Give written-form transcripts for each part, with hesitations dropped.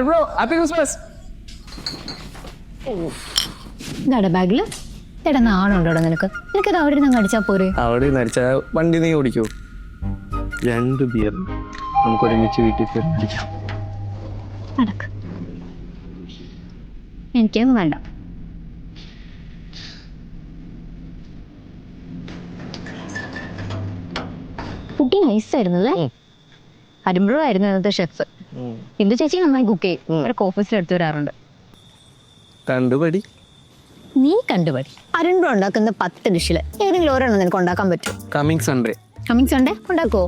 Bro happy Christmas. ഇതാടാ ബാഗില് ചേട്ടാ നാണുണ്ടോ നിനക്ക്? നിനക്കത് അവിടെ നിന്ന് അടിച്ചാ പോരെ? അവിടെ നിന്ന് അടിച്ചാ വണ്ടി നീ ഓടിക്കോ? 2 ബിയർ നമുക്ക് ഒരുമിച്ച് വീട്ടിൽ അടിക്കാം. നടക്ക്. എനിക്കൊന്നും വേണ്ട. കുട്ടി നൈസായിരുന്നു അല്ലേ? അരുമ്പഴോ ആയിരുന്നു ഇന്നത്തെ ഷെഫ്. ഇന്ദു ചേച്ചി നന്നായി കുക്ക് ചെയ്യും. അവരൊക്കെ ഓഫീസിൽ എടുത്തു വരാറുണ്ട്. കണ്ടുപടി. നീ കണ്ടുപടി. അരുമ്പഴോ ഉണ്ടാക്കുന്ന 10 ഡിഷില് ഏതെങ്കിലും ഒരെണ്ണം നിനക്ക് ഉണ്ടാക്കാൻ പറ്റും? കമ്മിങ് സൺഡേ ഉണ്ടാക്കുവോ?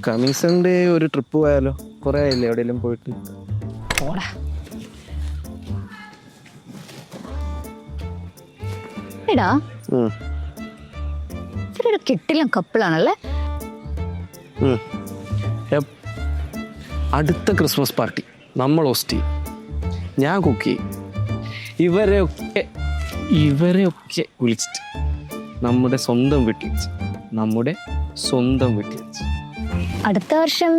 കമ്മിങ് സൺഡേ ഒരു ട്രിപ്പ് പോയാലോ? കുറെ ആയില്ലേ എവിടെയെങ്കിലും പോയിട്ട്. എടാ ഇവരൊരു കിട്ടില്ല കപ്പിളാണല്ലേ? അടുത്ത ക്രിസ്മസ് പാർട്ടി നമ്മൾ ഹോസ്റ്റ് ചെയ്യും. ഞാൻ കുക്ക് ചെയ്യും. ഇവരെയൊക്കെ വിളിച്ചിട്ട് നമ്മുടെ സ്വന്തം വീട്ടിൽ വെച്ച് അടുത്ത വർഷം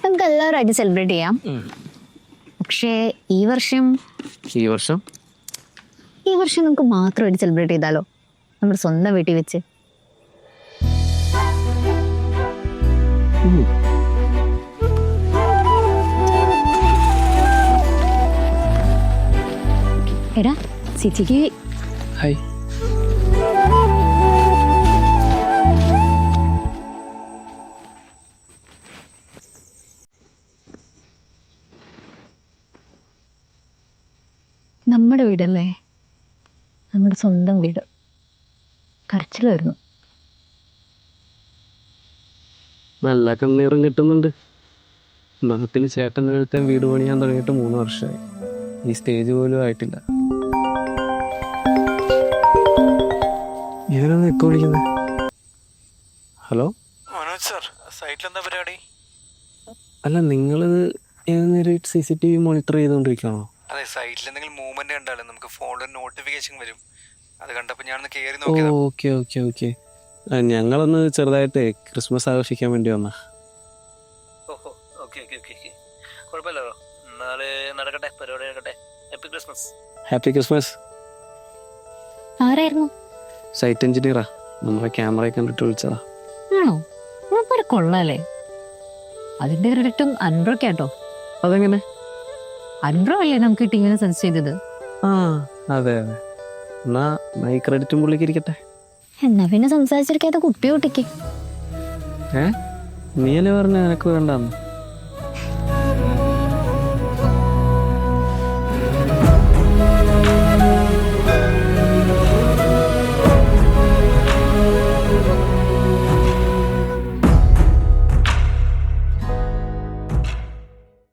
നമുക്ക് എല്ലാവരും സെലിബ്രേറ്റ് ചെയ്യാം. പക്ഷേ ഈ വർഷം നമുക്ക് മാത്രമായിട്ട് സെലിബ്രേറ്റ് ചെയ്താലോ? നമ്മുടെ സ്വന്തം വീട്ടിൽ വെച്ച്. എടാ ചേച്ചിക്ക് ഹായ്. നമ്മുടെ വീടല്ലേ, നമ്മുടെ സ്വന്തം വീട്. കരച്ചിൽ വരുന്നു. നല്ല കണ്ണീറും കിട്ടുന്നുണ്ട്. നാട്ടിൽ ചേട്ടൻ എഴുത്താൻ വീട് പണിയാൻ തുടങ്ങിയിട്ട് 3 വർഷമായി. ഈ സ്റ്റേജ് പോലും ആയിട്ടില്ല. ഇവരൊന്ന് എക്കോ വിളിക്കുന്നത്. ഹലോ മനോജ് സാർ, സൈറ്റിൽ എന്താ പരിപാടി? അല്ല, നിങ്ങളിത് ഏതൊരു CCTV മോണിറ്റർ ചെയ്തുകൊണ്ടിരിക്കുകയാണോ? അതെ, സൈറ്റിൽ എന്തെങ്കിലും മൂവ്മെന്റ് കണ്ടാലും നമുക്ക് ഫോണിൽ നോട്ടിഫിക്കേഷൻ വരും. അത് കണ്ടപ്പോൾ ഞാനൊന്ന് കയറി നോക്കിയതാ. ഓക്കെ. ഞങ്ങളൊന്ന് ചെറുതായിട്ട് ക്രിസ്മസ് ആഘോഷിക്കാൻ വേണ്ടി വന്നാ. ഓഹോ, ഓക്കെ. കുഴപ്പമില്ലല്ലോ. നാളെ നടക്കട്ടെ, പരിപാടി നടക്കട്ടെ. Happy Christmas. ആരായിരുന്നു? സൈറ്റ് എഞ്ചിനീയറാ. നമ്മുടെ ക്യാമറ കണ്ടിട്ട് വിളിച്ചതാ. ആണോ? കൊള്ളാല്ലേ. അതിന്റെ ക്രെഡിറ്റും അൻബ്രോക്കാട്ടോ. അതെങ്ങനെ? അൻബ്രോ അല്ലേ നമുക്ക് ടീമിനെ സെൻസ് ചെയ്തത്? അതെ. എന്നാ ഈ ക്രെഡിറ്റും പുള്ളിക്ക് ഇരിക്കട്ടെ. എന്നാ പിന്നെ സംസാരിച്ചിരിക്കാത്ത കുപ്പി പൊട്ടിക്ക്. നീയല്ലേ പറഞ്ഞ എനക്ക് വേണ്ടാന്ന്?